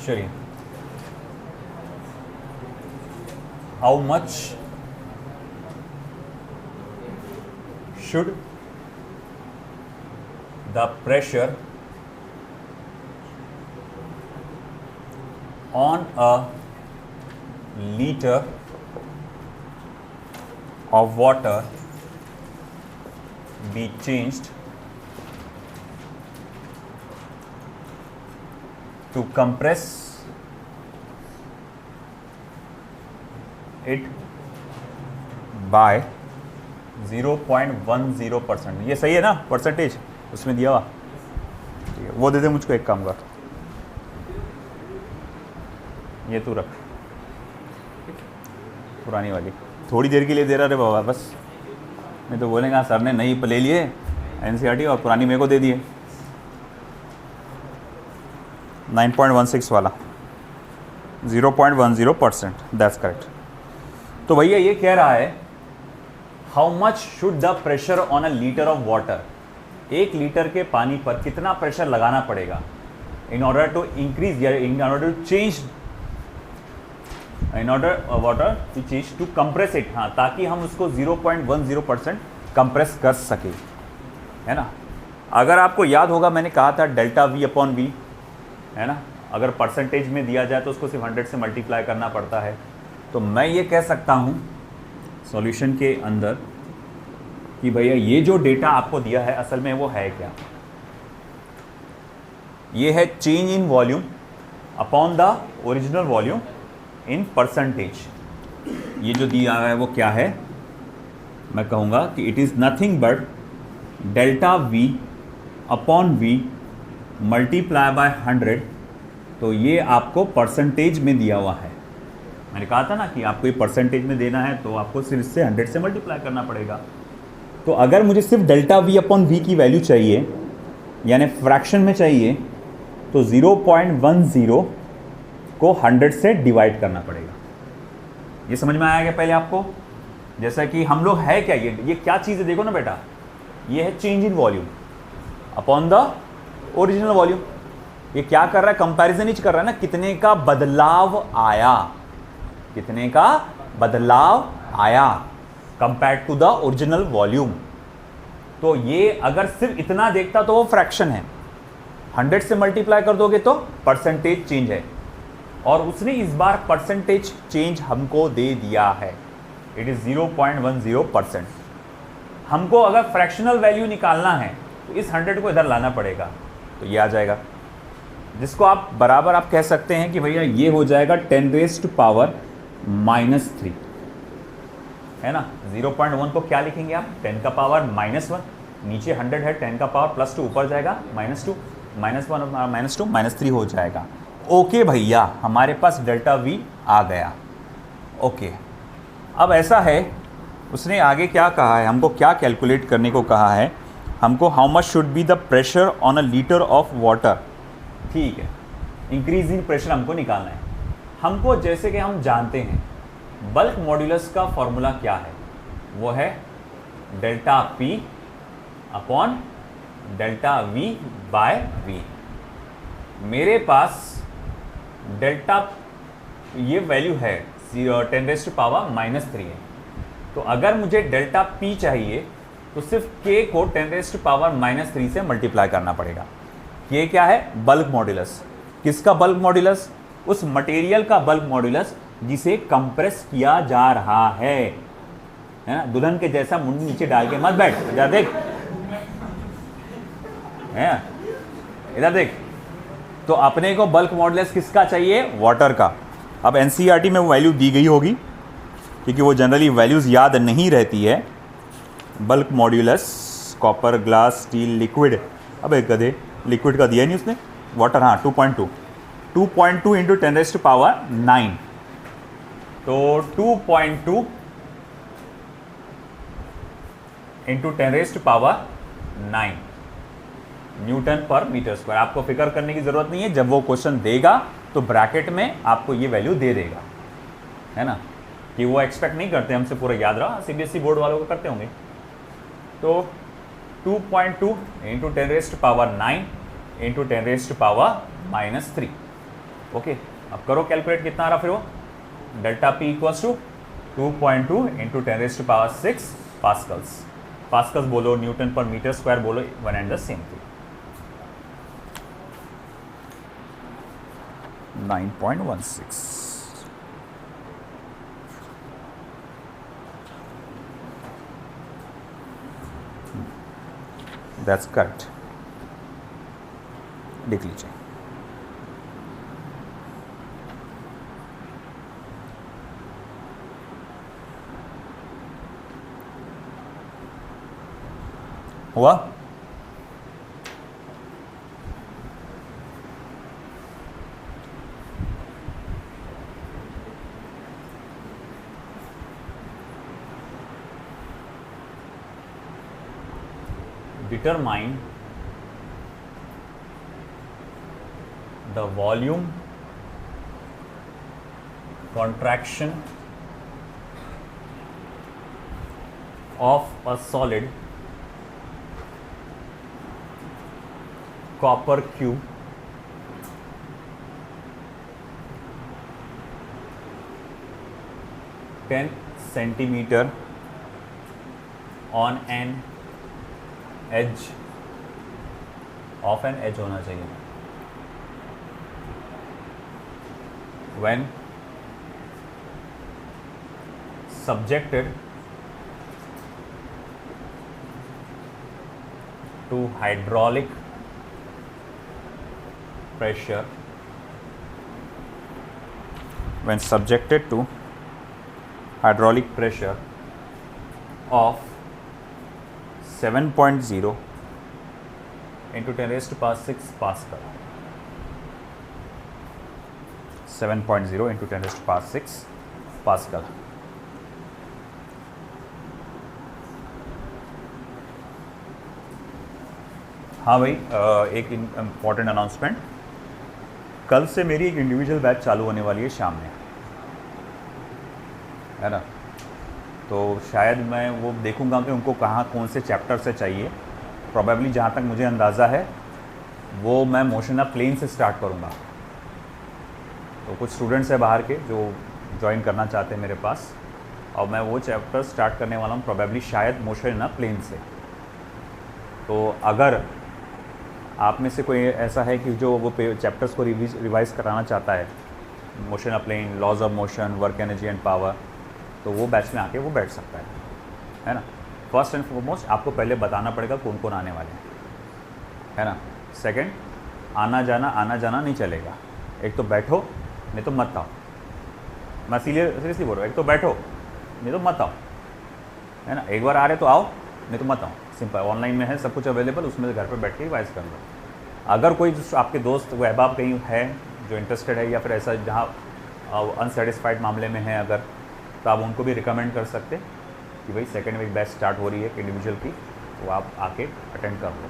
चलिए, how much should the pressure on a liter of water be changed to compress it by 0.10%। ये सही है ना percentage उसमें दिया हुआ? ठीक है, वो दे दे मुझको, एक काम कर, ये तू रख पुरानी वाली, थोड़ी देर के लिए दे रहा रे बाबा बस, नहीं तो बोलेंगे सर ने नई ले लिए एनसीईआरटी और पुरानी मेरे को दे दिए। 9.16 वाला 0.10%, दैट्स करेक्ट। तो भैया ये कह रहा है how much should the pressure on a litre of water, 1 litre के पानी पर कितना प्रेशर लगाना पड़ेगा इन ऑर्डर टू इंक्रीज या in order to change water to change to compress it, हाँ, ताकि हम उसको 0.10% कंप्रेस कर सके, है ना। अगर आपको याद होगा मैंने कहा था डेल्टा V अपॉन V, है ना, अगर परसेंटेज में दिया जाए तो उसको सिर्फ 100 से मल्टीप्लाई करना पड़ता है। तो मैं ये कह सकता हूँ सॉल्यूशन के अंदर कि भैया ये जो डेटा आपको दिया है असल में वो है क्या, ये है change in volume upon the original volume in percentage. ये जो दिया है वो क्या है, मैं कहूँगा कि it is nothing but delta V upon V multiply by 100। तो ये आपको परसेंटेज में दिया हुआ है, मैंने कहा था ना कि आपको ये परसेंटेज में देना है तो आपको सिर्फ से 100 से मल्टीप्लाई करना पड़ेगा। तो अगर मुझे सिर्फ डेल्टा V अपॉन V की वैल्यू चाहिए यानी फ्रैक्शन में चाहिए तो 0.10 को 100 से डिवाइड करना पड़ेगा। ये समझ में आया क्या पहले आपको? जैसा कि हम लोग है क्या, ये क्या चीज़ है देखो ना बेटा, ये है change in volume upon the original volume. ये क्या कर रहा है, कंपैरिजन ही कर रहा है ना, कितने का बदलाव आया, कितने का बदलाव आया compare to the original volume. तो ये अगर सिर्फ इतना देखता तो वो फ्रैक्शन है, 100 से मल्टीप्लाई कर दोगे तो परसेंटेज चेंज है, और उसने इस बार परसेंटेज चेंज हमको दे दिया है, इट इज 0.10%। हमको अगर फ्रैक्शनल वैल्यू निकालना है तो इस 100 को इधर लाना पड़ेगा, तो ये आ जाएगा, जिसको आप बराबर आप कह सकते हैं कि भैया ये हो जाएगा 10⁻⁻3, है ना। 0.1 को क्या लिखेंगे आप, 10⁻⁻1, नीचे 100 है, 10 का पावर +2 ऊपर जाएगा -2, -1 -2 -3 हो जाएगा। ओके भैया, हमारे पास डेल्टा V आ गया। ओके, अब ऐसा है, उसने आगे क्या कहा है, हमको क्या कैलकुलेट करने को कहा है, हमको how much should be the pressure on a litre of water. ठीक है, इंक्रीज इन प्रेशर हमको निकालना है। हमको जैसे कि हम जानते हैं बल्क मॉड्यूलस का फॉर्मूला क्या है, वो है delta P upon delta V by V। मेरे पास डेल्टा ये वैल्यू है 10⁻⁻3 है, तो अगर मुझे डेल्टा P चाहिए तो सिर्फ K को 10⁻⁻3 से मल्टीप्लाई करना पड़ेगा। K क्या है, बल्क मॉड्यूलस। किसका बल्क मॉड्यूलस, उस मटेरियल का बल्क मॉड्यूलस जिसे कंप्रेस किया जा रहा है ना। दुल्हन के जैसा मुंडी नीचे डाल के मत बैठ, इधर देख, है इधर देख। तो अपने को बल्क मॉड्यूलस किसका चाहिए, वाटर का। अब एनसीईआरटी में वो वैल्यू दी गई होगी क्योंकि वो जनरली वैल्यूज़ याद नहीं रहती है। Bulk modulus copper, glass, steel, liquid, अब एक गधे लिक्विड का दिया नहीं उसने, वाटर, हाँ 2.2 इंटू 10⁻9, तो 2.2 इंटू 10⁻9 न्यूटन पर मीटर स्क्वायर। आपको फिक्र करने की ज़रूरत नहीं है, जब वो क्वेश्चन देगा तो ब्रैकेट में आपको ये वैल्यू दे देगा, है ना, कि वो एक्सपेक्ट नहीं करते हमसे पूरा याद रहा, सीबीएसई बोर्ड वालों को करते होंगे। तो 2.2 इंटू 10⁻9 इंटू 10⁻⁻3, ओके, अब करो कैलकुलेट, कितना आ रहा फिर वो, delta P equals to 2.2 into 10⁻6 pascals. Pascals बोलो, न्यूटन पर मीटर स्क्वायर बोलो, one and the same thing. 9.16। That's correct, लिख लीजिए। हुआ? Determine the volume contraction of a solid copper cube (10 centimeter) on an edge of an edge होना चाहिए, when subjected to hydraulic pressure, when subjected to hydraulic pressure of 7.0 into 10⁻6 Pascal. 7.0 into 10⁻6 Pascal. हाँ भाई, एक important announcement, कल से मेरी एक individual batch चालू होने वाली है शाम में, है ना। तो शायद मैं वो देखूंगा कि उनको कहाँ कौन से चैप्टर से चाहिए। प्रोबेबली जहाँ तक मुझे अंदाज़ा है वो मैं मोशन ऑफ प्लेन से स्टार्ट करूँगा। तो कुछ स्टूडेंट्स हैं बाहर के जो ज्वाइन करना चाहते हैं मेरे पास, और मैं वो चैप्टर स्टार्ट करने वाला हूँ प्रोबेबली शायद मोशन ऑफ प्लेन से। तो अगर आप में से कोई ऐसा है कि जो वो चैप्टर्स को रिवाइज़ कराना चाहता है, motion of plane, laws of motion, work energy and power, तो वो बैच में आके वो बैठ सकता है ना। फर्स्ट एंड फॉरमोस्ट आपको पहले बताना पड़ेगा कौन कौन आने वाले हैं, है ना। सेकंड, आना जाना नहीं चलेगा। एक तो बैठो, नहीं तो मत आओ। मैं सीरियसली बोल रहा हूँ, एक तो बैठो नहीं तो मत आओ, है ना। एक बार आ रहे तो आओ, नहीं तो मत आओ। सिंपल, ऑनलाइन में है सब कुछ अवेलेबल, उसमें से घर पर बैठ के रिवाइज कर लो। अगर कोई जो आपके दोस्त वो अहबाब कहीं है जो इंटरेस्टेड है, या फिर ऐसा जहाँ अनसेटिस्फाइड मामले में है अगर, तो आप उनको भी रिकमेंड कर सकते कि भाई सेकेंड वीक बैच स्टार्ट हो रही है इंडिविजुअल की, तो आप आके अटेंड कर लो।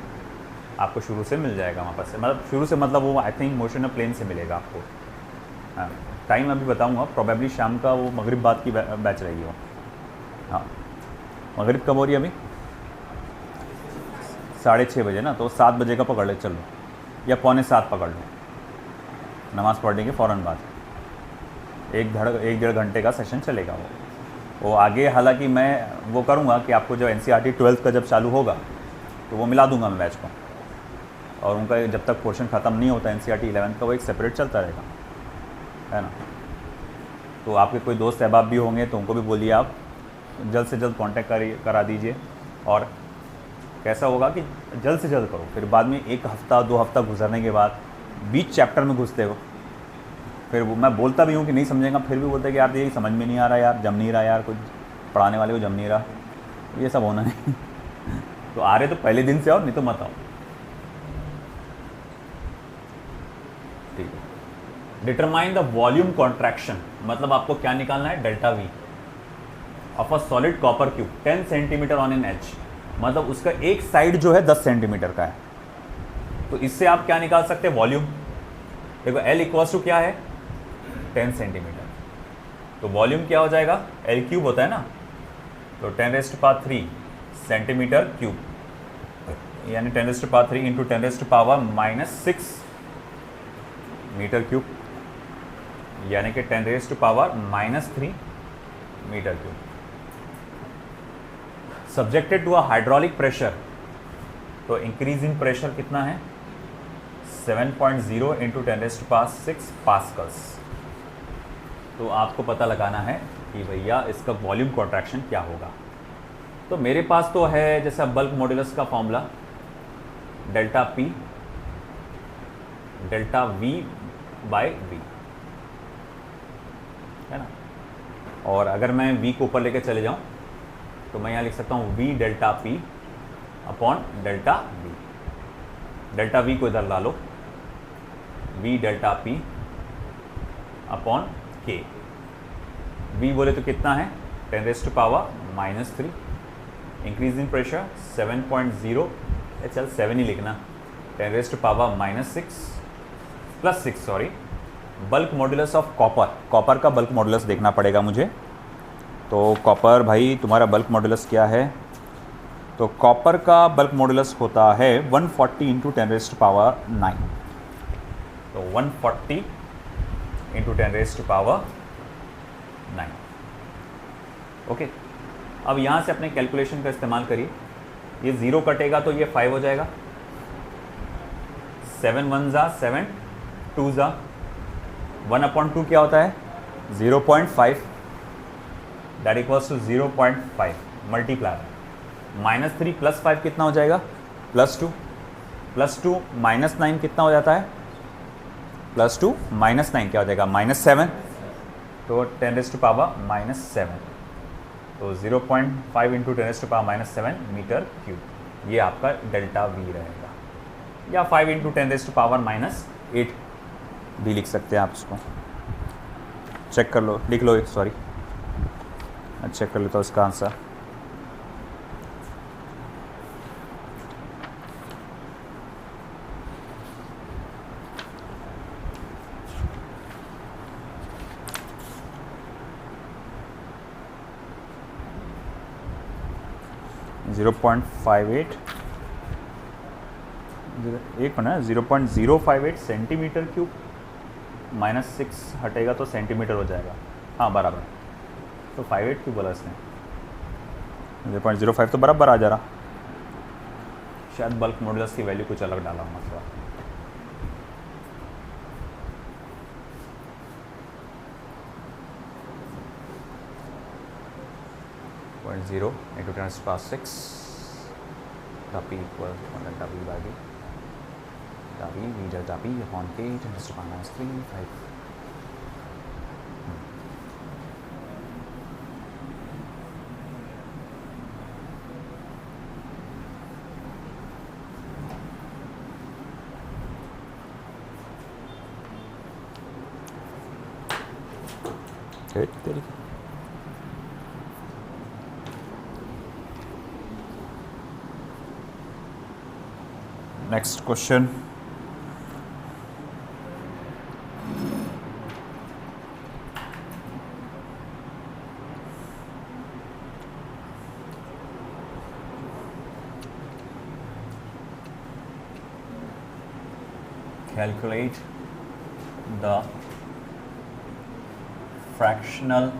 आपको शुरू से मिल जाएगा वहाँ पर से, मतलब शुरू से मतलब वो I think motion of plane से मिलेगा आपको। हाँ, टाइम अभी बताऊँगा, प्रोबेबली शाम का वो मगरिब बाद की बैच रहेगी वो। हाँ, मगरिब कब हो रही है अभी? 6:30 बजे ना, तो 7 बजे का पकड़ ले चलो, या 6:45 पकड़ लो, नमाज़ पढ़ने के फ़ौरन बाद। एक डेढ़ घंटे का सेशन चलेगा वो आगे। हालांकि मैं वो करूँगा कि आपको जो NCERT 12th का जब चालू होगा तो वो मिला दूंगा मैं बैच को, और उनका जब तक पोर्शन ख़त्म नहीं होता NCERT 11th का, वो एक सेपरेट चलता रहेगा, है ना। तो आपके कोई दोस्त अहबाब भी होंगे तो उनको भी बोलिए, आप जल्द से जल्द कॉन्टैक्ट करा दीजिए। और कैसा होगा कि जल्द से जल्द करो, फिर बाद में 1 हफ़्ता 2 हफ़्ता गुजरने के बाद बीच चैप्टर में घुसते हो, फिर वो मैं बोलता भी हूँ कि नहीं समझेगा, फिर भी बोलते हैं कि यार ये समझ में नहीं आ रहा यार, जम नहीं रहा यार, कुछ पढ़ाने वाले को जम नहीं रहा, ये सब होना नहीं। तो आ रहे तो पहले दिन से आओ, नहीं तो मत आओ, ठीक है। डिटरमाइन द वॉल्यूम कॉन्ट्रैक्शन, मतलब आपको क्या निकालना है, delta we of a solid copper cube 10 centimetre on an H, मतलब उसका एक साइड जो है 10 सेंटीमीटर का है। तो इससे आप क्या निकाल सकते हैं, वॉल्यूम। देखो L इक्वल्स टू क्या है, 10 सेंटीमीटर, तो वॉल्यूम क्या हो जाएगा, L क्यूब होता है ना, तो 10⁻³ सेंटीमीटर क्यूब, यानी 10⁻³ इंटू 10⁻⁻6 मीटर क्यूब, यानी कि 10⁻³ metre cube. Subjected to a hydraulic pressure, तो इंक्रीज इन प्रेशर कितना है 7.0 × 10⁻⁶ पास्कल्स। तो आपको पता लगाना है कि भैया इसका वॉल्यूम कॉन्ट्रैक्शन क्या होगा। तो मेरे पास तो है जैसा बल्क मॉड्यूलस का formula delta P delta V by V है ना। और अगर मैं V को ऊपर लेके चले जाऊं तो मैं यहाँ लिख सकता हूँ V delta P upon delta V। Delta V को इधर ला लो, V delta P upon K। V बोले तो कितना है 10⁻⁻³ इंक्रीज इन प्रेशर 7.0, चल 7 ही लिखना, 10⁻⁻6 plus 6 sorry. Bulk modulus of copper, copper का बल्क मॉड्यूलस देखना पड़ेगा मुझे। तो कॉपर भाई तुम्हारा बल्क मॉड्यूलस क्या है, तो कॉपर का बल्क मॉड्यूलस होता है 140 × 10⁻⁹। तो 140 × 10⁻⁹। ओके, अब यहाँ से अपने कैलकुलेशन का इस्तेमाल करिए। ये 0 कटेगा तो ये 5 हो जाएगा, 7 1 ज़ा 7 2 ज़ा 1/2 क्या होता है 0.5, दैट इक्वल्स टू 0.5 मल्टीप्लाई -3 + 5 कितना हो जाएगा +2, +2 -9 कितना हो जाता है +2 -9 क्या हो जाएगा -7, तो 10⁻⁻7, तो 0.5 × 10⁻⁻7 मीटर क्यूब। ये आपका डेल्टा V रहेगा, या 5 × 10⁻⁻8 भी लिख सकते हैं आप इसको। चेक कर लो, लिख लो, सॉरी मैं चेक कर लेता हूँ इसका आंसर। एक बना 0.058 सेंटीमीटर क्यूब, -6 हटेगा तो सेंटीमीटर हो जाएगा, हाँ बराबर। तो 58 क्यों बोला इसने, 0.05 तो बराबर आ जा रहा। शायद बल्क मॉड्यूलस की वैल्यू कुछ अलग डाला हूँ थोड़ा। .0 × 10⁻⁶, P equals delta V by V, delta V delta P upon K 10⁻³ 5। Next question. Calculate the fractional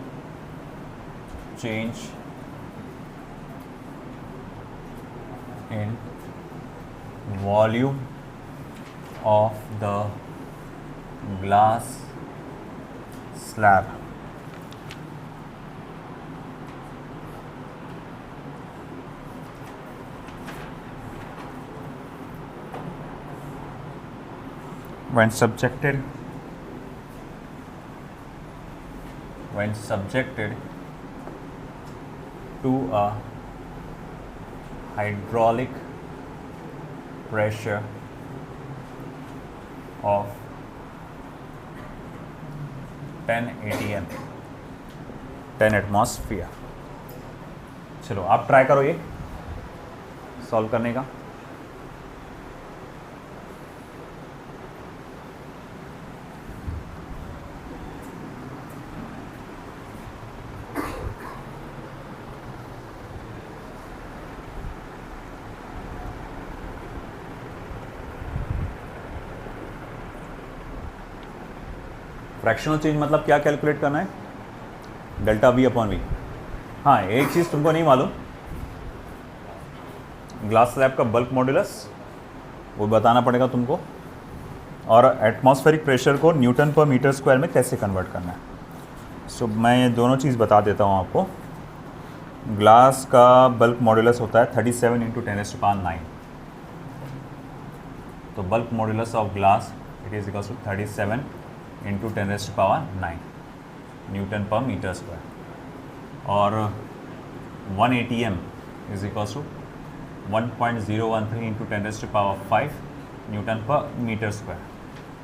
change in volume of the glass slab when subjected to a hydraulic pressure of 10 atm 10 atmosphere. चलो आप try करो ये solve करने का। Fractional change मतलब क्या calculate करना है? Delta V upon V. हाँ, एक चीज़ तुमको नहीं मालूम, ग्लास स्लैब का बल्क मॉड्यूलस वो बताना पड़ेगा तुमको, और एटमॉस्फेरिक प्रेशर को न्यूटन पर मीटर स्क्वायर में कैसे कन्वर्ट करना है। सो मैं ये दोनों चीज़ बता देता हूँ आपको। ग्लास का बल्क मॉड्यूलस होता है 37 × 10⁹ तो bulk modulus of glass it is equal to 37 × 10⁹ newton पर मीटर स्क्वायर, और 1 ATM is equal to 1.013 × 10⁵ newton पर मीटर स्क्वायर,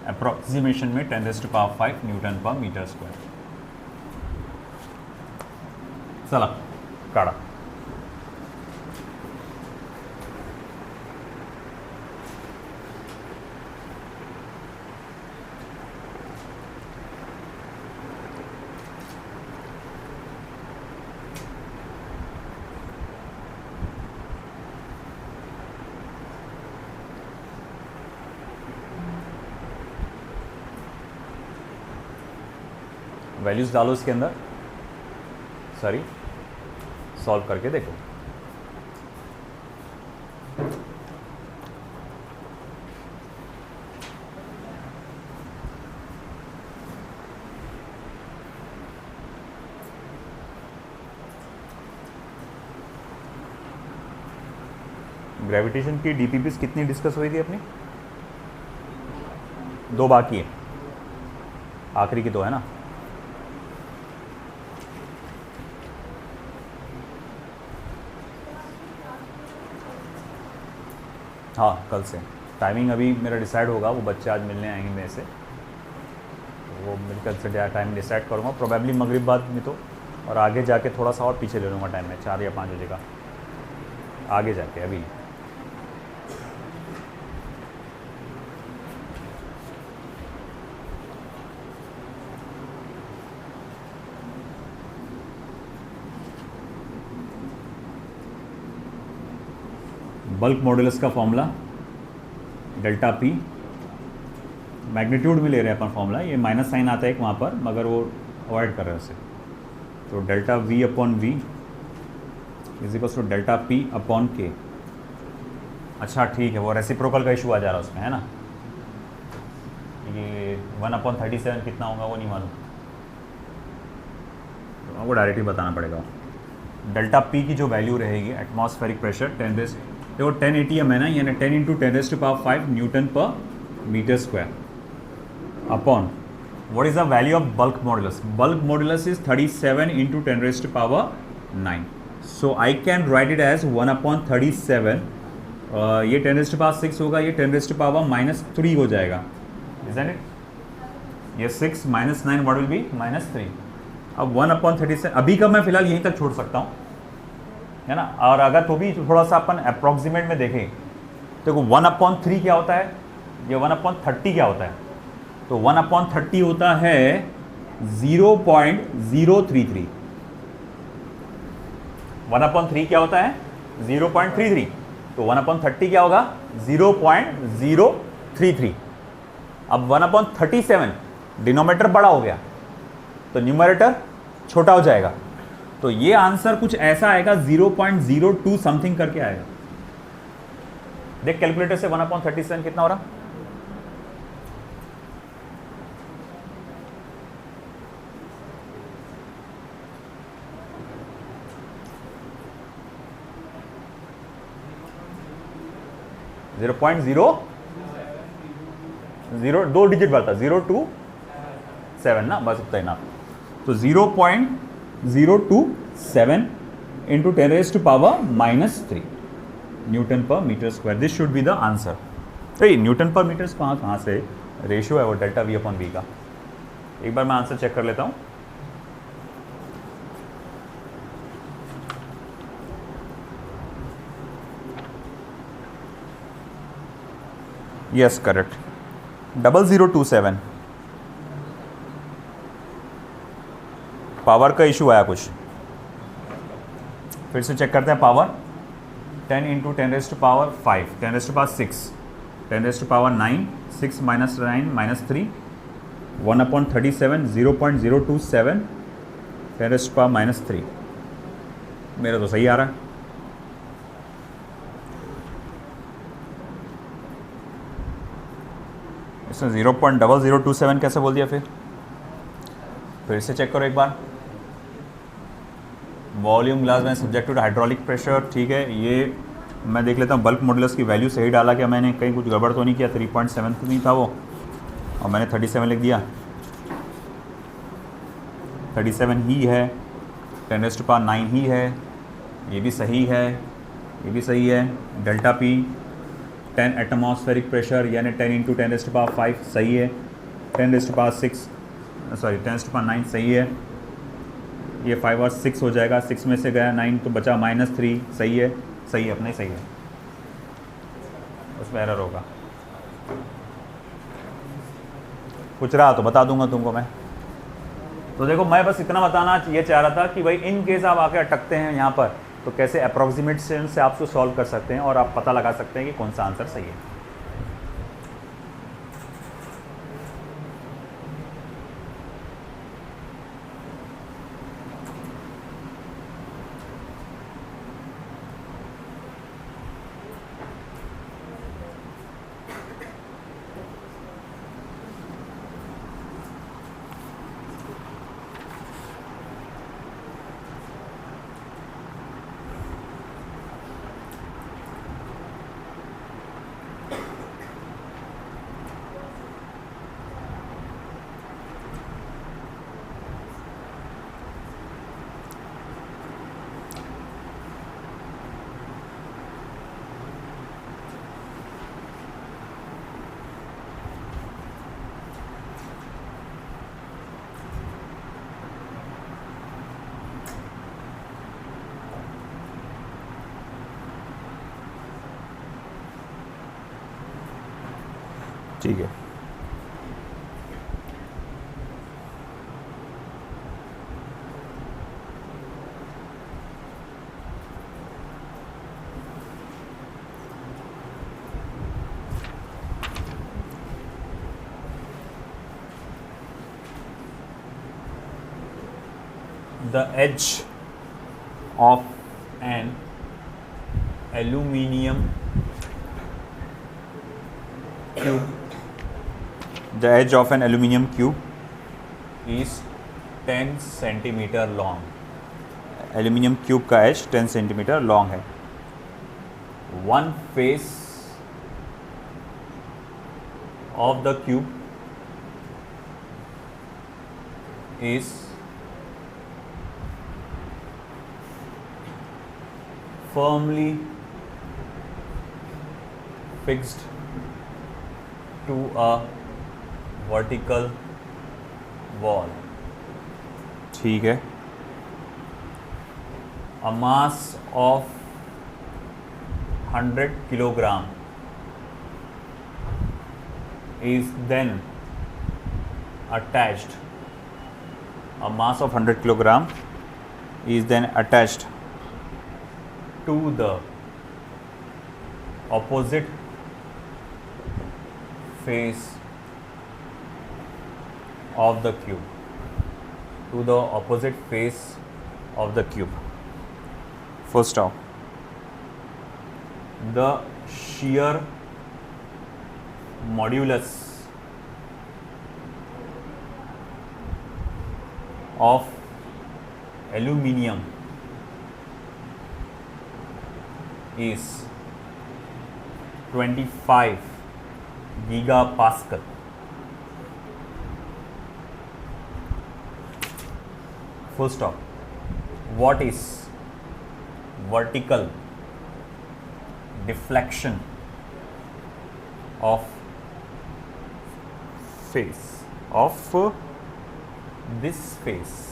अप्रॉक्सीमेशन में 10⁵ न्यूटन पर मीटर स्क्वायर। चला काढ़ा। वैल्यूज डालो इसके अंदर, सॉरी सॉल्व करके देखो। ग्रेविटेशन की डीपीपीस कितनी डिस्कस हुई थी अपनी? 2 बाकी है, आखिरी की 2 है ना। हाँ, कल से टाइमिंग अभी मेरा डिसाइड होगा, वो बच्चे आज मिलने आएंगे मेरे से, वो मेरे कल से टाइम डिसाइड करूँगा, प्रोबेबली मगरिब बाद में तो, और आगे जाके थोड़ा सा और पीछे ले लूँगा टाइम में, 4 या 5 बजे का आगे जाके। अभी बल्क मॉड्यूलस का फॉर्मूला डेल्टा पी, मैग्नीट्यूड में ले रहे हैं अपन फॉर्मूला, ये माइनस साइन आता है एक वहाँ पर, मगर वो अवॉइड कर रहे हैं उसे। तो delta V upon V is equal to delta P upon K. अच्छा ठीक है, वो रेसिप्रोकल का इशू आ जा रहा है उसमें, है ना। ये 1/37 कितना होगा वो नहीं मालूम, तो आपको डायरेक्टली बताना पड़ेगा। डेल्टा पी की जो वैल्यू रहेगी एटमॉस्फेरिक प्रेशर 10 देखो 10 ATM है ना, यानी 10 × 10⁵ न्यूटन पर metre square upon what is the value of bulk modulus? Bulk modulus is 37 × 10⁹ so I can write it as 1/37। ये 10⁶ होगा, ये 10⁻³ हो जाएगा, isn't it? ये 6 - 9 what will be -3। अब 1/37 अभी का मैं फिलहाल यहीं तक छोड़ सकता हूँ, है ना। और अगर तो भी थोड़ा सा अपन अप्रॉक्सीमेट में देखें तो 1/3 क्या होता है, ये 1/30 क्या होता है? तो 1/30 होता है 0.033। 1/3 क्या होता है? 0.33। तो 1/30 क्या होगा? 0.033। अब 1/37 डिनोमिनेटर बड़ा हो गया तो न्यूमरेटर छोटा हो जाएगा, तो ये आंसर कुछ ऐसा आएगा 0.02 समथिंग करके आएगा। देख कैलकुलेटर से 1/37 कितना हो रहा? जीरो 2 डिजिट बढ़ता, 027 ना, बस उतना ही ना। तो 0.027 × 10⁻³ न्यूटन पर metre square, this should be the answer. तो ये न्यूटन पर मीटर कहाँ से रेशियो है वो डेल्टा वी अपॉन वी का? एक बार मैं आंसर चेक कर लेता हूँ। Yes correct, 0027। पावर का इशू आया कुछ, फिर से चेक करते हैं। पावर 10 × 10⁵, 10⁻6, 10⁻9, 6 - 9 - 3, 1/37 0.027 10⁻³ मेरा तो सही आ रहा है। इसमें 0.0027 कैसे बोल दिया? फिर से चेक करो एक बार। वॉल्यूम ग्लास में सब्जेक्ट टू हाइड्रोलिक प्रेशर, ठीक है। ये मैं देख लेता हूँ बल्क मॉडुलस की वैल्यू सही डाला क्या मैंने, कहीं कुछ गड़बड़ तो नहीं किया। 3.7 तो नहीं था वो, और मैंने 37 लिख दिया। 37 ही है, 10⁻⁹ ही है, ये भी सही है, ये भी सही है। डेल्टा पी 10 एटमॉस्फेरिक प्रेशर यानी 10 × 10⁵ सही है। 10⁻9 सही है। ये 5 और 6 हो जाएगा, 6 में से गया 9 तो बचा -3, सही है, सही है, अपना ही सही है। उसमें एरर होगा, कुछ रहा तो बता दूंगा तुमको मैं। तो देखो मैं बस इतना बताना ये चाह रहा था कि भाई इन केस आप आके अटकते हैं यहाँ पर तो कैसे अप्रॉक्सीमेशन से आप उसको सॉल्व कर सकते हैं और आप पता लगा सकते हैं कि कौन सा आंसर सही है। ठीक है, the edge of an aluminium cube, the edge of an aluminium cube is 10 centimeter long. Aluminium cube का एज 10 सेंटीमीटर लॉन्ग है। One face of the cube is firmly fixed to a vertical wall. ठीक है। A mass of 100 kilogram is then attached. A mass of 100 kilogram is then attached to the opposite face of the cube. To the opposite face of the cube. First off, the shear modulus of aluminium is 25 gigapascal. Full stop. What is vertical deflection of face of this face?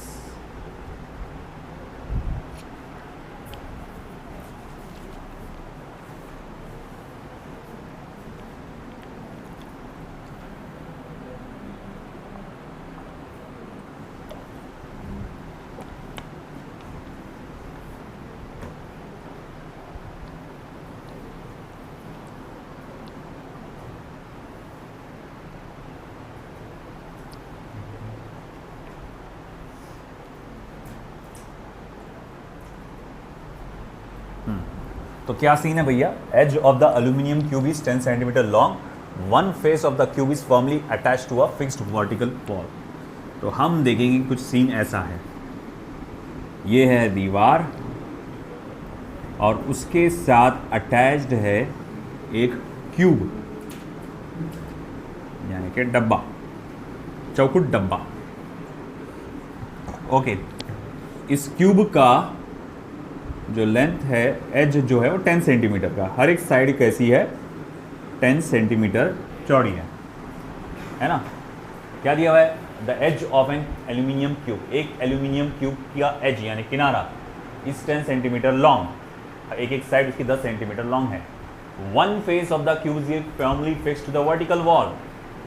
तो क्या scene है भैया, edge of the aluminium cube is 10 centimetre long, one face of the cube is firmly attached to a fixed vertical wall. तो हम देखेंगे कुछ scene ऐसा है, ये है दीवार और उसके साथ अटैच्ड है एक क्यूब यानी कि डब्बा, चौकुट डब्बा। ओके, इस क्यूब का जो लेंथ है, एज जो है वो 10 सेंटीमीटर का, हर एक साइड कैसी है 10 सेंटीमीटर चौड़ी है ना। क्या दिया हुआ है, the edge of an aluminium cube, एक एल्यूमिनियम क्यूब का एज यानी किनारा इज 10 सेंटीमीटर लॉन्ग, एक एक साइड उसकी 10 सेंटीमीटर लॉन्ग है। One face of the cube is firmly fixed to the vertical wall,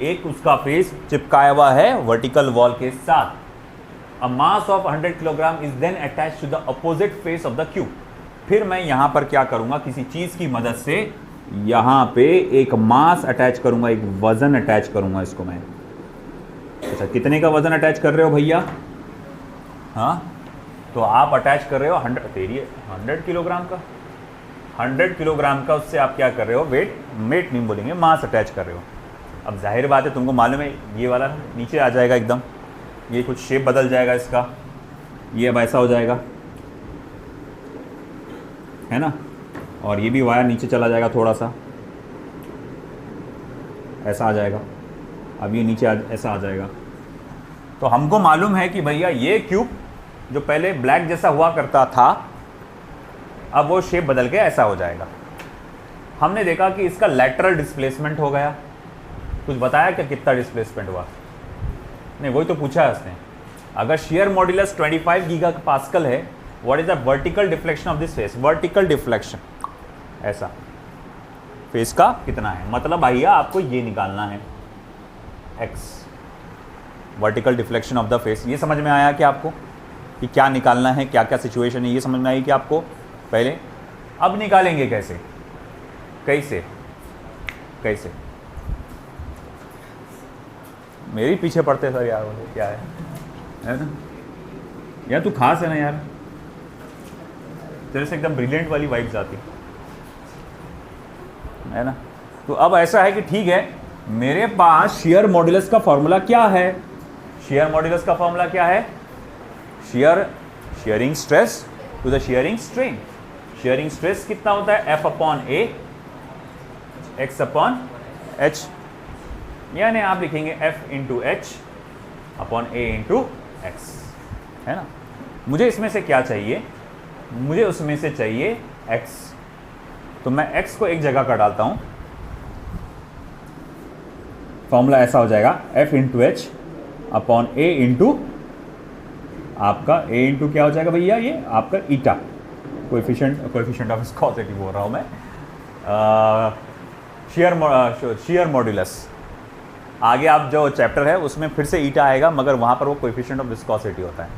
एक उसका फेस चिपकाया हुआ है वर्टिकल वॉल के साथ। A mass of 100 kilogram is then attached to the opposite face of the cube। फिर मैं यहाँ पर क्या करूँगा, किसी चीज़ की मदद से यहाँ पे एक मास अटैच करूँगा, एक वज़न अटैच करूँगा इसको मैं। अच्छा, कितने का वज़न अटैच कर रहे हो भैया? हाँ, तो आप अटैच कर रहे हो 100 किलोग्राम का, 100 किलोग्राम का, उससे आप क्या कर रहे हो, वेट नहीं बोलेंगे, मास अटैच कर रहे हो। अब जाहिर बात है तुमको मालूम है ये वाला नीचे आ जाएगा एकदम, ये कुछ शेप बदल जाएगा इसका, ये अब ऐसा हो जाएगा है ना, और ये भी वायर नीचे चला जाएगा, थोड़ा सा ऐसा आ जाएगा, अब ये नीचे ऐसा आ जाएगा। तो हमको मालूम है कि भैया ये क्यूब जो पहले ब्लैक जैसा हुआ करता था, अब वो शेप बदल के ऐसा हो जाएगा। हमने देखा कि इसका लैटरल डिस्प्लेसमेंट हो गया, कुछ बताया क्या कितना डिस्प्लेसमेंट हुआ? नहीं, वही तो पूछा है उसने। अगर शेयर मॉड्यूलस 25 गीगा पास्कल है, what is the vertical deflection of this face? Vertical deflection ऐसा फेस का कितना है, मतलब भैया आपको ये निकालना है x, vertical deflection of the face. ये समझ में आया कि आपको कि क्या निकालना है, क्या क्या सिचुएशन है, ये समझ में आई कि आपको पहले? अब निकालेंगे कैसे, कैसे कैसे? मेरी पीछे पड़ते सर यार, बोले क्या है ना यार, तू खास है ना यार, तेरे से एकदम ब्रिलियंट वाली वाइब्स आती है ना। तो अब ऐसा है कि ठीक है, मेरे पास शेयर मॉड्यूलस का फॉर्मूला क्या है? शेयर मॉड्यूलस का फॉर्मूला क्या है? Shearing stress to the shearing strain. Shearing stress कितना होता है? F upon A x upon H, यानी आप लिखेंगे F into H upon A into X, है ना। मुझे इसमें से क्या चाहिए? मुझे उसमें से चाहिए x, तो मैं x को एक जगह का डालता हूँ, फॉर्मूला ऐसा हो जाएगा F into H upon A into आपका A इंटू क्या हो जाएगा भैया, ये आपका ईटा, कोएफिशिएंट ऑफ विस्कोसिटी बोल रहा हूँ मैं, शेयर मॉड्यूलस। आगे आप जो चैप्टर है उसमें फिर से ईटा आएगा, मगर वहाँ पर वो कोएफिशिएंट ऑफ विस्कोसिटी होता है,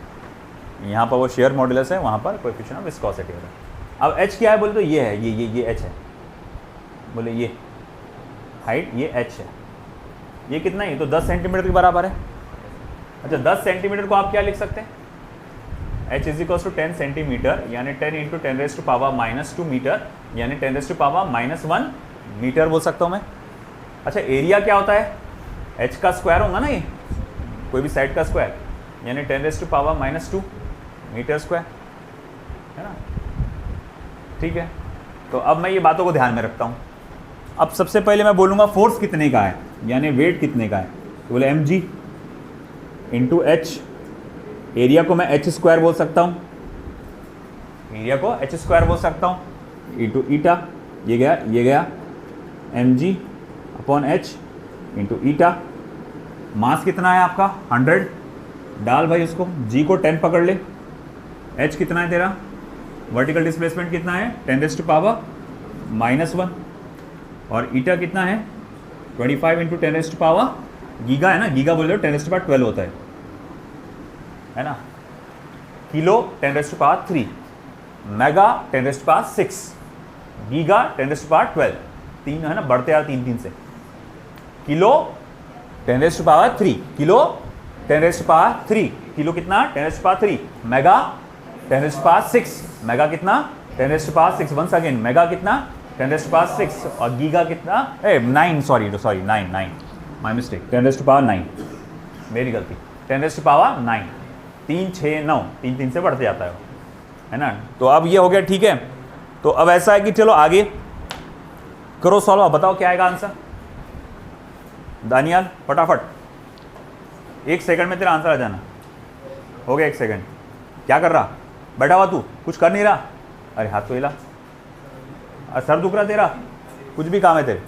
यहाँ पर वो शेयर मॉड्यूलस है, वहाँ पर कोएफिशिएंट ऑफ विस्कोसिटी होता है। अब h क्या है बोले तो ये है, ये h है, बोले ये हाइट, ये h है, ये कितना है? ये तो 10 सेंटीमीटर के बराबर है। अच्छा, 10 सेंटीमीटर को आप क्या लिख सकते हैं? h is equal to 10 centimetre यानी 10 इंटू 10⁻⁻2 मीटर, यानी 10⁻⁻1 मीटर बोल सकता हूँ मैं। अच्छा, एरिया क्या होता है? h का स्क्वायर होगा ना, ये कोई भी साइड का स्क्वायर, यानी 10⁻⁻2 मीटर स्क्वायर, है ना। ठीक है, तो अब मैं ये बातों को ध्यान में रखता हूँ। अब सबसे पहले मैं बोलूँगा फोर्स कितने का है, यानी वेट कितने का है, तो बोले mg इंटू एच। एरिया को मैं h स्क्वायर बोल सकता हूँ, एरिया को h स्क्वायर बोल सकता हूँ, इंटू ईटा, ये गया mg upon h into eta. Mass कितना है आपका? 100, डाल भाई उसको, g को 10 पकड़ ले, h कितना है तेरा? वर्टिकल डिस्प्लेसमेंट कितना है? 10⁻⁻1, और ईटा कितना है? 25 इंटू 10⁻, गीगा है ना, गीगा बोल रहे हो, 10⁻12 होता है ना। किलो 10⁻3, मेगा 10⁻6, गीगा 10⁻12, तीन है ना, बढ़ते यार तीन से। किलो 10⁻3, किलो 10⁻3, किलो कितना? 10⁻3, मेगा 10⁻6, मेगा कितना? 10 raised power 6 once again, mega कितना 10 रेस्ट पावर 6 और गीगा कितना 9, sorry 9 my mistake, 10 raised power 9, मेरी गलती, 10 रेस्ट पावर 9, 3 6 9, 3 3 से बढ़ते जाता है ना। तो अब ये हो गया, ठीक है। तो अब ऐसा है कि चलो आगे करो सॉल्व, बताओ क्या आएगा आंसर। दानियाल फटाफट, 1 सेकंड में तेरा आंसर आ जाना। हो गया 1 सेकंड। क्या कर रहा, बैठा हुआ तू, कुछ कर नहीं रहा, अरे हाथ तो हिला, सर दुख रहा तेरा, कुछ भी काम है तेरे,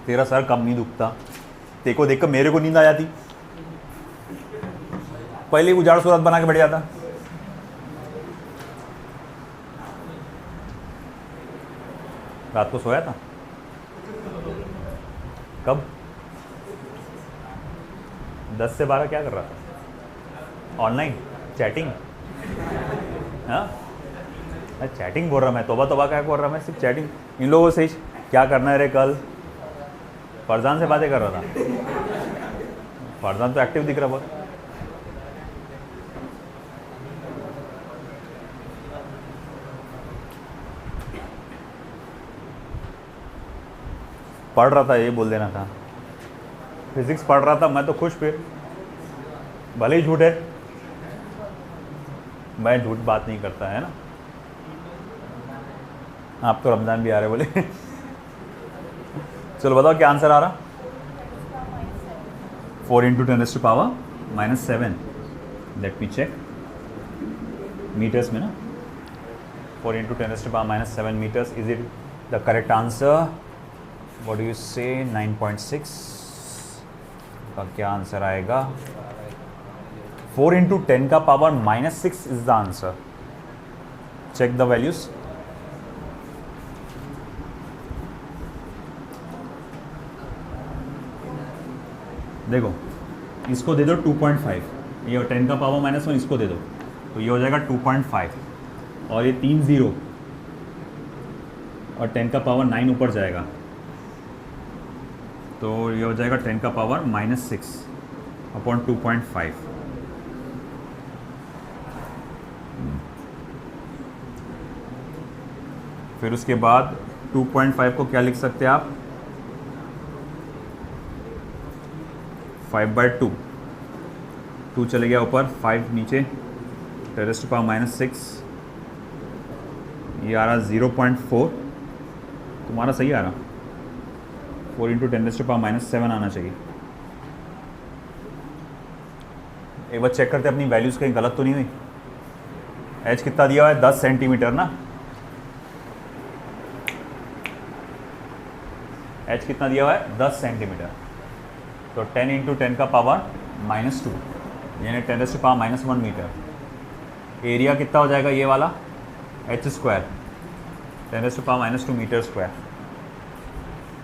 तेरा सर कम नहीं दुखता, तेरे को देखकर मेरे को नींद आ जाती, पहले उजाड़ सूरत बना के बैठ जाता। रात को सोया था कब, 10 से 12 क्या कर रहा था, ऑनलाइन चैटिंग, हाँ चैटिंग बोल रहा मैं, तोबा क्या बोल रहा मैं, सिर्फ चैटिंग इन लोगों से ही। क्या करना है रे, कल फरजान से बातें कर रहा था, फरजान तो एक्टिव दिख रहा बहुत। पढ़ रहा था, ये बोल देना था, फिजिक्स पढ़ रहा था मैं तो खुश, फिर भले ही झूठ है, मैं झूठ बात नहीं करता है ना। आप तो रमज़ान भी आ रहे बोले। चलो बताओ क्या आंसर आ रहा। 4 × 10⁻⁻7, लेट मी चेक, मीटर्स में ना, 4 × 10⁻⁻7 metres, is it the correct answer. What do you say, 9.6 का क्या आंसर आएगा। 4 × 10⁻⁻6 is the answer. Check the values. देखो इसको दे दो 2.5, ये 10⁻⁻1 इसको दे दो, तो ये हो जाएगा 2.5, और ये 3 0 और 10⁻9 ऊपर जाएगा, तो ये हो जाएगा 10⁻⁻6 अपॉन 2.5। फिर उसके बाद 2.5 को क्या लिख सकते हैं आप, 5/2, 2 चले गया ऊपर, 5 नीचे, 10⁻⁻6, ये आ रहा 0.4, तुम्हारा सही आ रहा, 4 × 10⁻⁻7 आना चाहिए। एक बार चेक करते अपनी वैल्यूज़ कहीं गलत तो नहीं हुई। एच कितना दिया हुआ है, 10 सेंटीमीटर ना, एच कितना दिया हुआ है, 10 सेंटीमीटर, तो 10 × 10⁻⁻2 यानी 10⁻⁻1 मीटर। एरिया कितना हो जाएगा ये वाला, h², 10⁻⁻2 मीटर स्क्वायर।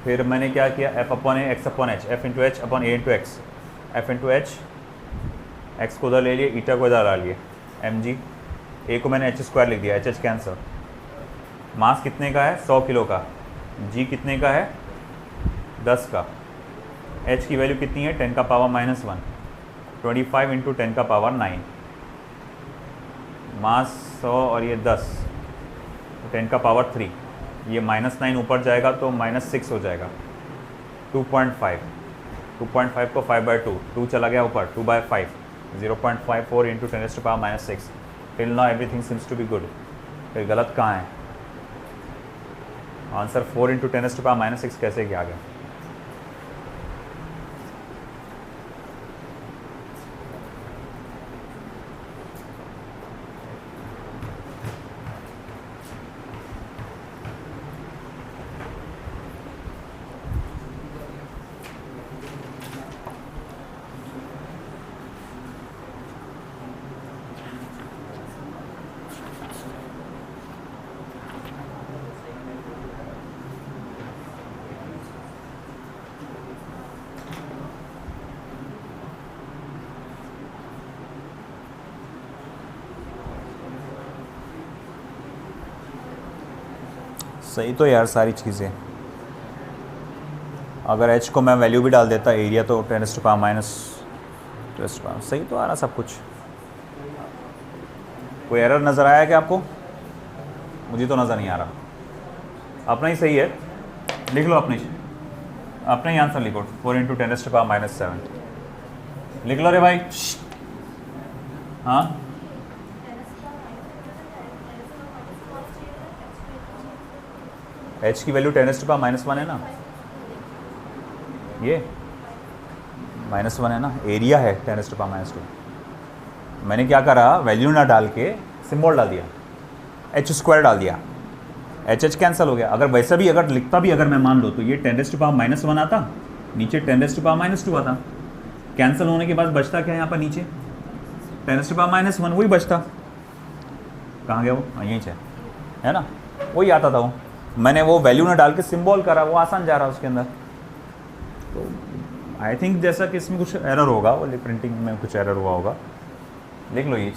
फिर मैंने क्या किया, f/a x/h, f × h upon a × x, f × h, x को उधर ले लिए, ईटा को इधर ला लिए, mg, a को मैंने h² लिख दिया, h कैंसर। मास कितने का है, 100 किलो का, g कितने का है, 10 का, h की वैल्यू कितनी है, 10⁻⁻1, 25 × 10⁻9, मास 100 और ये 10, 10⁻3, ये -9 ऊपर जाएगा तो -6 हो जाएगा, 2.5, 2.5 को 5/2, 2 चला गया ऊपर, 2/5, 0.54 × 10⁻⁻6। Till now everything seems to be good. फिर गलत कहाँ है, आंसर 4 × 10⁻⁻6 कैसे क्या आ गया। सही तो यार सारी चीज़ें, अगर h को मैं वैल्यू भी डाल देता एरिया, तो 10⁻⁻, सही तो आ रहा सब कुछ। कोई एरर नज़र आया क्या आपको? मुझे तो नज़र नहीं आ रहा। अपना ही सही है, लिख लो अपना ही आंसर लिखो। 4 × 10⁻⁻⁷ लिख लो रे भाई। हाँ h की वैल्यू 10⁻⁻1 है ना, ये -1 है ना, एरिया है 10⁻²। मैंने क्या करा, वैल्यू ना डाल के सिंबल डाल दिया, h² डाल दिया, h कैंसिल हो गया। अगर वैसा भी अगर लिखता भी अगर मैं मान लो तो ये 10⁻⁻1 आता, नीचे 10⁻²⁻2 आता। कैंसिल होने के बाद बचता क्या है यहाँ पर नीचे 10⁻⁻1 वही बचता। कहाँ गया वो? यहीं से है ना, वही आता था वो। मैंने वो वैल्यू ना डाल के सिंबल करा, वो आसान जा रहा उसके अंदर। तो आई थिंक जैसा कि इसमें कुछ एरर होगा, वो प्रिंटिंग में कुछ एरर हुआ होगा, लिख लो ये।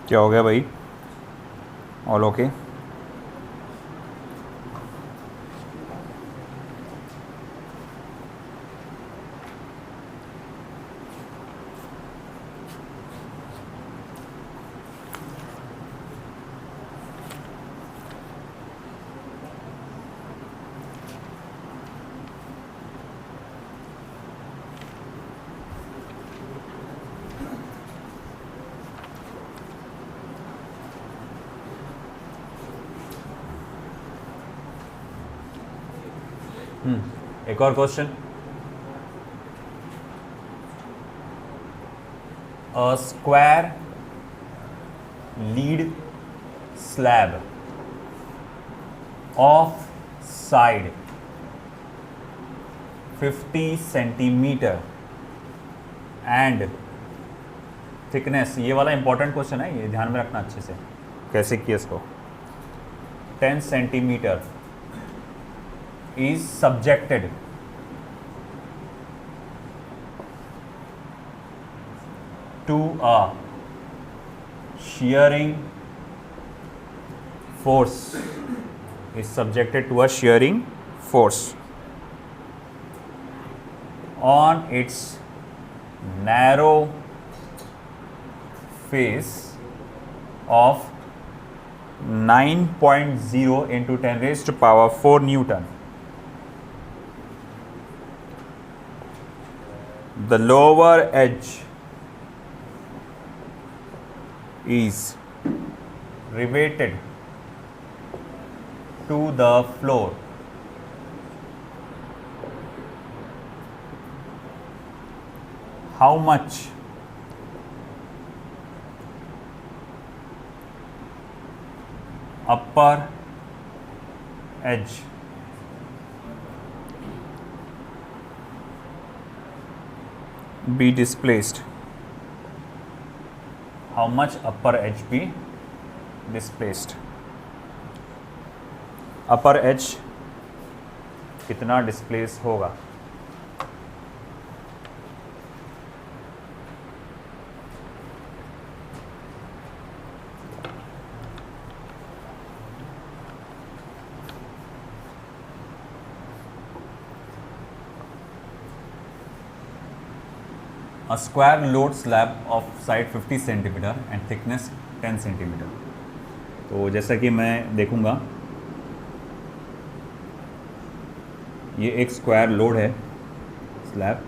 क्या हो गया भाई? All okay? एक और question. A square lead slab of side 50 centimetre and thickness, ये वाला इंपॉर्टेंट क्वेश्चन है, ये ध्यान में रखना अच्छे से कैसे किया इसको। 10 centimetre is subjected to a shearing force, is subjected to a shearing force on its narrow face of 9.0 into 10⁻⁴ Newton. The lower edge is riveted to the floor. How much upper edge be displaced? How much upper edge be displaced? upper edge कितना displace होगा? A square load slab of side 50 centimetre and thickness 10 centimetre. तो जैसा कि मैं देखूंगा, ये एक square load है स्लैब,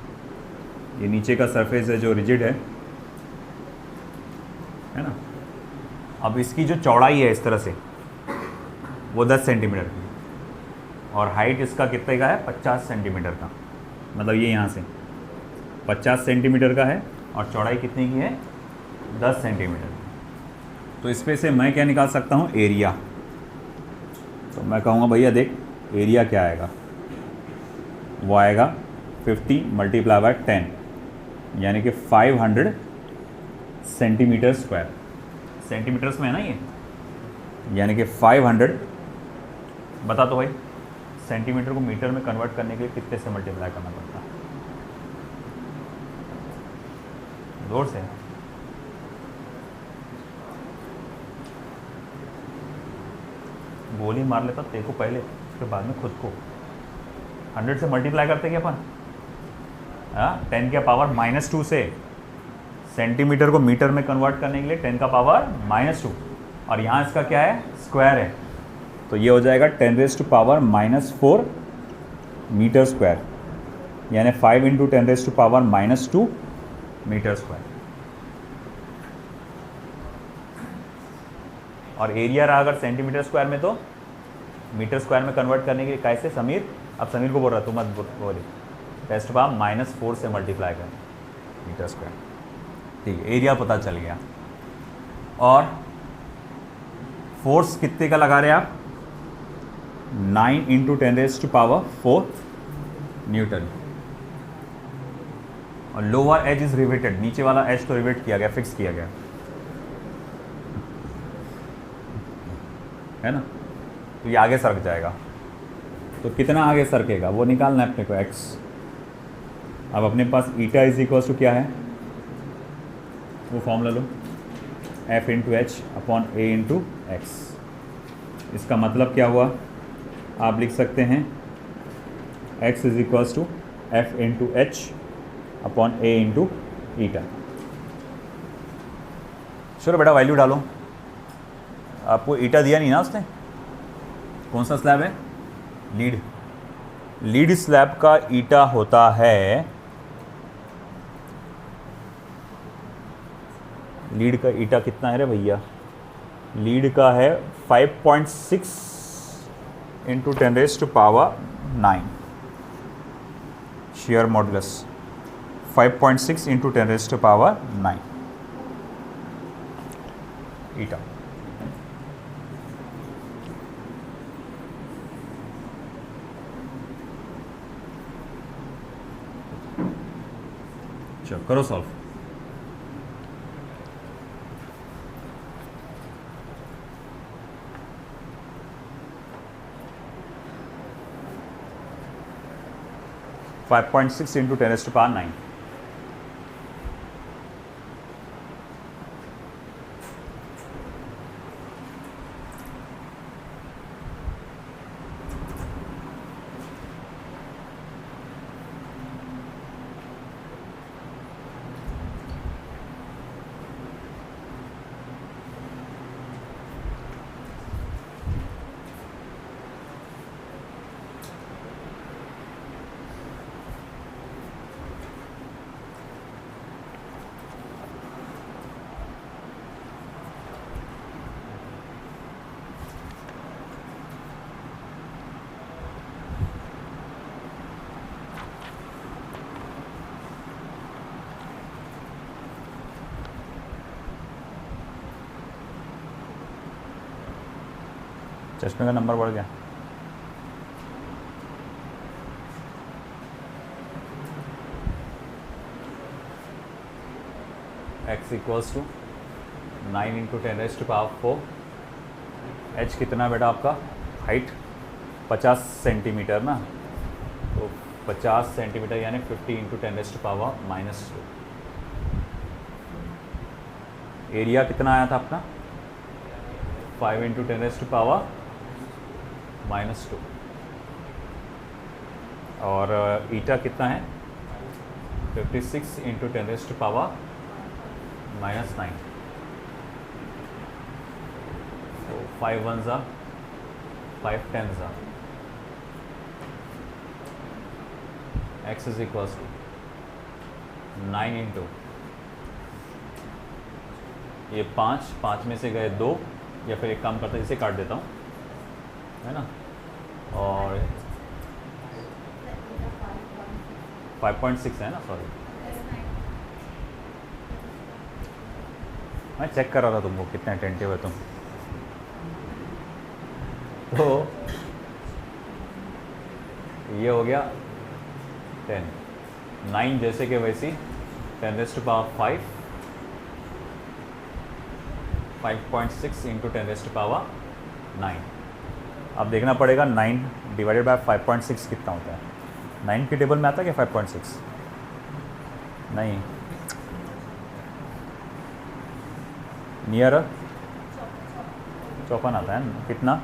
ये नीचे का सरफेस है जो रिजिड है ना। अब इसकी जो चौड़ाई है इस तरह से वो 10 सेंटीमीटर की, और हाइट इसका कितने का है? 50 सेंटीमीटर का। मतलब ये यहाँ से 50 सेंटीमीटर का है और चौड़ाई कितने की है? 10 सेंटीमीटर। तो इस पे से मैं क्या निकाल सकता हूँ? एरिया। तो मैं कहूँगा भैया देख एरिया क्या आएगा, वो आएगा 50 × 10 यानी कि 500 सेंटीमीटर स्क्वायर। सेंटीमीटर्स में है ना ये, यानी कि 500 बता तो भाई, सेंटीमीटर को मीटर में कन्वर्ट करने के लिए कितने से मल्टीप्लाई करना पड़ता है? जोर से। गोली मार लेता तेरे को पहले, फिर बाद में खुद को। 100 से मल्टीप्लाई करते क्या अपन? 10 का पावर -2 से सेंटीमीटर को मीटर में कन्वर्ट करने के लिए 10 का पावर -2, और यहाँ इसका क्या है? स्क्वायर है, तो ये हो जाएगा 10⁻⁻4 मीटर स्क्वायर, यानी 5 × 10⁻2 मीटर स्क्वायर। और एरिया रहा अगर सेंटीमीटर स्क्वायर में, तो मीटर स्क्वायर में कन्वर्ट करने के लिए कैसे? समीर, अब समीर को बोल रहा, तू मत बोली, 10⁻⁻4 से मल्टीप्लाई कर मीटर स्क्वायर। ठीक है, एरिया पता चल गया। और फोर्स कितने का लगा रहे आप? 9 × 10⁻4 न्यूटन। और लोअर एज इज रिवेटेड, नीचे वाला एज तो रिवेट किया गया, फिक्स किया गया है ना, तो ये आगे सरक जाएगा। तो कितना आगे सरकेगा वो निकालना है अपने को, x। अब अपने पास ईटा इज इक्वल टू क्या है, वो formula low, F × h upon A × x। इसका मतलब क्या हुआ? आप लिख सकते हैं x is equal to F × h upon A × eta. चलो बेटा वैल्यू डालो। आपको ईटा दिया नहीं ना उसने? कौन सा स्लैब है? लीड। लीड स्लैब का ईटा होता है, लीड का ईटा कितना है रे भैया? लीड का है 5.6 × 10⁻9 shear modulus, 5.6 × 10⁻9 ईटा। चलो करो सॉल्व। फाइव 5.6 × 10⁻9। चश्मे का नंबर बढ़ गया। x equals to 9 × 10⁻4। h कितना बेटा आपका? हाइट 50 सेंटीमीटर ना, तो 50 सेंटीमीटर यानी 50 × 10⁻⁻2। एरिया कितना आया था अपना? 5 × 10⁻⁻2। और ईटा कितना है? 56 × 10⁻⁻9। तो 5 1 ज़ा 5 10 ज़ा। x इज इक्वल्स टू 9 × ये 5 में से गए 2, या फिर एक काम करता है इसे काट देता हूँ, है ना, और 5.6 है ना, सॉरी मैं चेक कर रहा था तुमको कितने अटेंटिव है तुम। तो ये हो गया 10, 9 जैसे कि वैसी 10⁻5, 5.6 × 10⁻9। अब देखना पड़ेगा 9 डिवाइडेड बाय 5.6 कितना होता है। 9 के टेबल में आता है क्या 5.6? नहीं, नियर 54 आता है ना। कितना?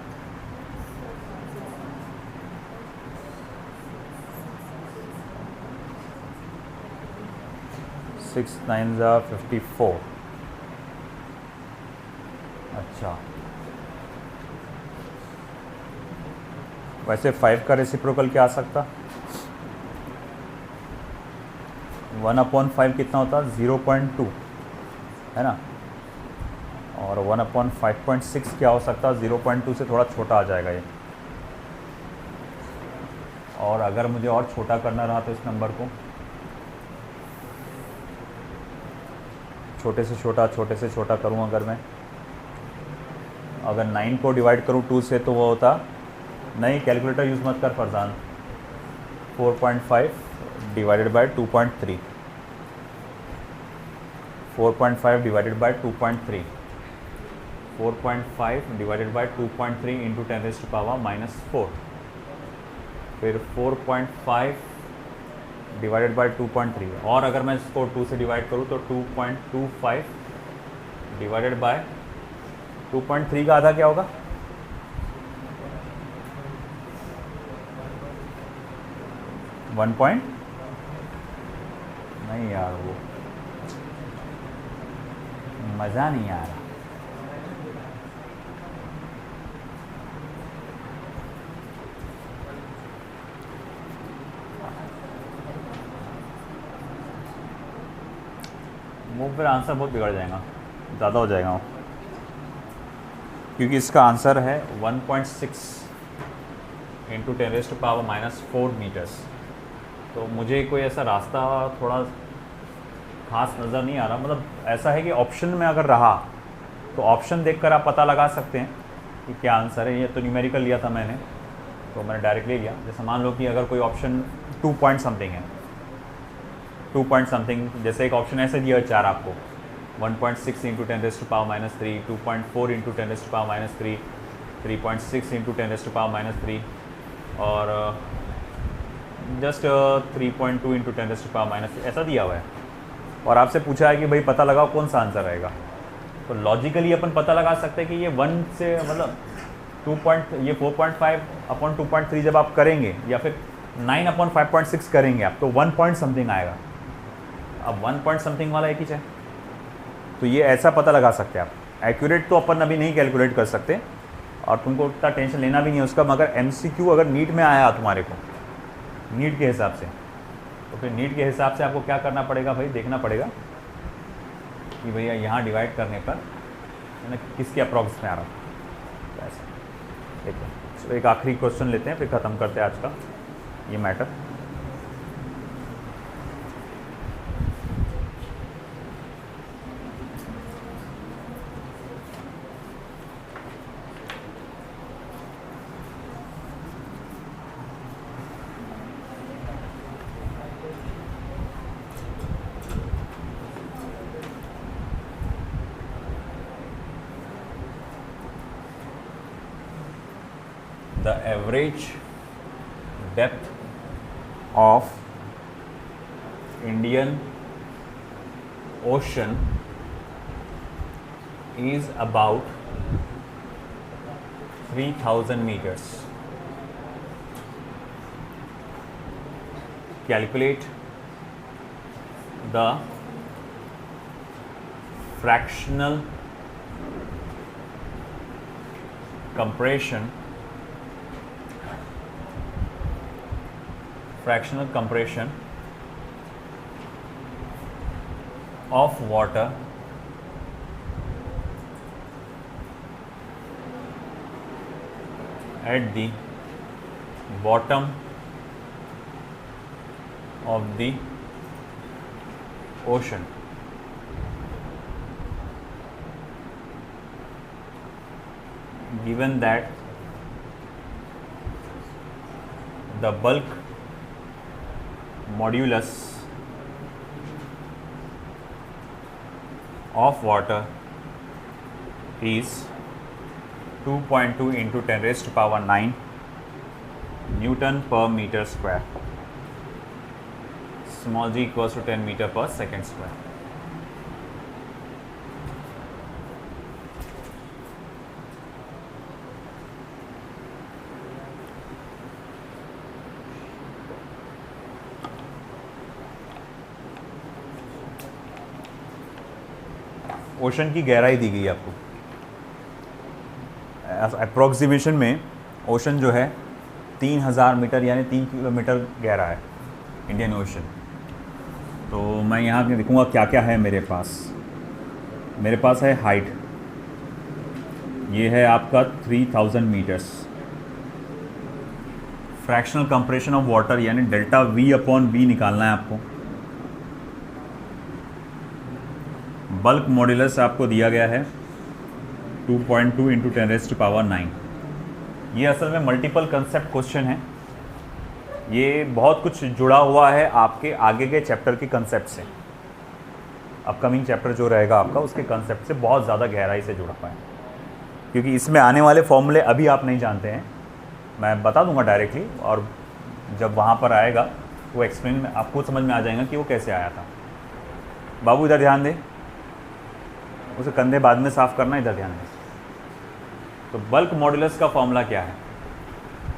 6 9 54। अच्छा, वैसे 5 का रेसिप्रोकल क्या आ सकता? 1/5 कितना होता? 0.2 है ना। और 1/5.6 क्या हो सकता? 0.2 से थोड़ा छोटा आ जाएगा ये। और अगर मुझे और छोटा करना रहा तो इस नंबर को छोटे से छोटा करूँ, अगर 9 को डिवाइड करूँ 2 से तो वो होता, नहीं कैलकुलेटर यूज़ मत कर Farzan, 4.5 divided by 2.3, 4.5 divided by 2.3, 4.5 divided by 2.3 into 10⁻⁻⁴, फिर 4.5 डिवाइडेड बाय 2.3, और अगर मैं इसको 2 से डिवाइड करूँ तो 2.25 डिवाइडेड बाय 2.3 का आधा क्या होगा? 1 नहीं यार, वो मज़ा नहीं आ रहा। वो फिर आंसर बहुत बिगड़ जाएगा, ज़्यादा हो जाएगा वो, क्योंकि इसका आंसर है 1.6 इंटू 10⁻⁻⁴ मीटर्स। तो मुझे कोई ऐसा रास्ता थोड़ा खास नज़र नहीं आ रहा। मतलब ऐसा है कि ऑप्शन में अगर रहा तो ऑप्शन देखकर आप पता लगा सकते हैं कि क्या आंसर है। ये तो न्यूमेरिकल लिया था मैंने, तो मैंने डायरेक्ट ले लिया। जैसे मान लो कि अगर कोई ऑप्शन 2 पॉइंट समथिंग है, 2 पॉइंट समथिंग, जैसे एक ऑप्शन ऐसे दिया 4 आपको, 1.6 इंटू 10⁻⁻3, 2.4 इंटू 10⁻⁻3, 3.6 इंटू 10⁻⁻3 और जस्ट 3.2 इंटू 10⁻⁻3 ऐसा दिया हुआ है। और आपसे पूछा है कि भाई पता लगाओ कौन सा आंसर रहेगा। तो लॉजिकली अपन पता लगा सकते हैं कि ये 1 से मतलब 4.5 अपॉन 2.3 जब आप करेंगे, या फिर 9/5.6 करेंगे आप, तो 1 पॉइंट समथिंग आएगा। अब 1 पॉइंट समथिंग वाला एक ही है, तो ये ऐसा पता लगा सकते हैं आप। एक्यूरेट तो अपन अभी नहीं कैलकुलेट कर सकते और तुमको उतना टेंशन लेना भी नहीं है उसका। मगर MCQ अगर नीट में आया तुम्हारे को, नीट के हिसाब से, तो फिर नीट के हिसाब से आपको क्या करना पड़ेगा भाई, देखना पड़ेगा कि भैया यहाँ डिवाइड करने पर है ना किसके अप्रॉक्स में आ रहा है। ऐसा देखो, तो एक आखिरी क्वेश्चन लेते हैं, फिर ख़त्म करते हैं आज का ये matter. The average depth of Indian Ocean is about 3000 meters. Calculate the fractional compression of water at the bottom of the ocean. Given that the bulk modulus of water is 2.2 into 10⁻⁹ newton पर metre square, small g equals to 10 metre per second square. Ocean की गहराई दी गई है आपको, approximation में ocean जो है 3000 metre यानी 3 किलोमीटर गहरा है इंडियन ओशन। तो मैं यहाँ पे देखूँगा क्या क्या है मेरे पास। मेरे पास है हाइट, ये है आपका 3000 metres. Fractional compression of water यानी डेल्टा V अपॉन B निकालना है आपको। बल्क मॉड्यूलस आपको दिया गया है 2.2 इंटू 10⁻⁹। ये असल में मल्टीपल कंसेप्ट क्वेश्चन है, ये बहुत कुछ जुड़ा हुआ है आपके आगे के चैप्टर के कंसेप्ट से। अपकमिंग चैप्टर जो रहेगा आपका उसके कंसेप्ट से बहुत ज़्यादा गहराई से जुड़ा हुआ है, क्योंकि इसमें आने वाले फॉर्मूले अभी आप नहीं जानते हैं, मैं बता दूंगा डायरेक्टली, और जब वहाँ पर आएगा वो एक्सप्लेन में आपको समझ में आ जाएगा कि वो कैसे आया था। बाबू इधर ध्यान दे, उसे कंधे बाद में साफ़ करना, इधर ध्यान दे। तो बल्क मॉड्यूलस का फॉर्मूला क्या है?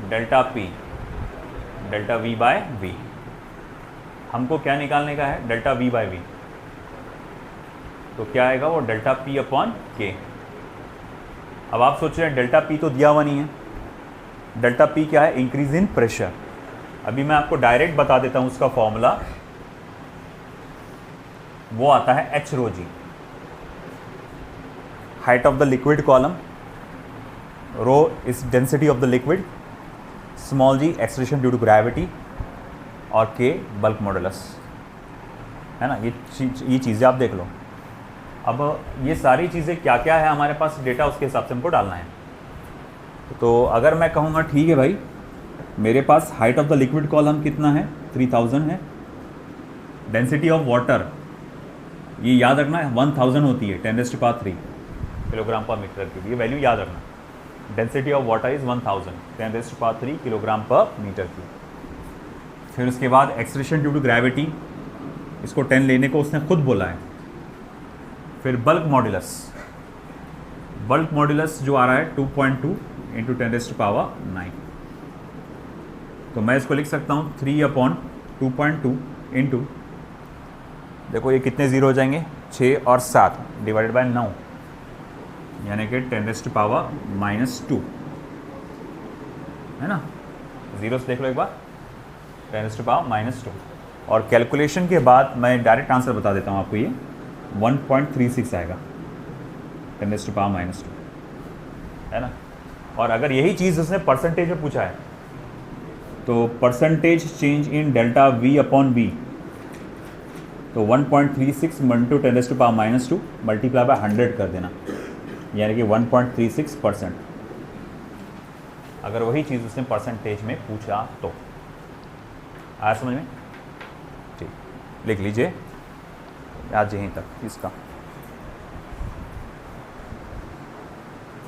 Delta P delta V by V। हमको क्या निकालने का है? Delta V by V। तो क्या आएगा वो? Delta P upon K। अब आप सोच रहे हैं डेल्टा P तो दिया हुआ नहीं है, डेल्टा P क्या है? Increase in pressure. अभी मैं आपको डायरेक्ट बता देता हूं उसका फॉर्मूला, वो आता है h rho g, height of the liquid column, rho is density of the liquid, small g acceleration due to gravity और k bulk modulus, है ना। ये चीज़ें आप देख लो। अब ये सारी चीज़ें क्या क्या है हमारे पास डेटा, उसके हिसाब से हमको डालना है। तो अगर मैं कहूँगा ठीक है भाई, मेरे पास height of the liquid column कितना है? 3000 है। डेंसिटी ऑफ वाटर, ये याद रखना है 1000 होती है, 10⁻³ किलोग्राम पर मीटर क्यूब, ये वैल्यू याद रखना। Density of water is 1000, 10⁻³ kilogram पर मीटर क्यूब। फिर उसके बाद एक्सलेरेशन ड्यू टू ग्रेविटी, इसको 10 लेने को उसने खुद बोला है। फिर बल्क मॉड्यूलस, बल्क मॉड्यूलस जो आ रहा है 2.2 इंटू 10⁻⁹। तो मैं इसको लिख सकता हूँ 3/2.2 इंटू, देखो ये कितने ज़ीरो हो जाएंगे? 6 और 7 डिवाइडेड बाय 9, यानी कि 10⁻⁻², है ना। ज़ीरो से देख लो एक बार, 10⁻⁻²। और कैलकुलेशन के बाद मैं डायरेक्ट आंसर बता देता हूँ आपको, ये 1.36 आएगा 10⁻⁻², है ना। और अगर यही चीज़ उसने परसेंटेज में पूछा है, तो percentage change in delta V upon B, तो 1.36 इंटू 10⁻⁻² मल्टीप्लाई बाय 100 कर देना, यानी कि 1.36%। अगर वही चीज़ उसने परसेंटेज में पूछा तो। आया समझ में? ठीक, लिख लीजिए आज यहीं तक इसका।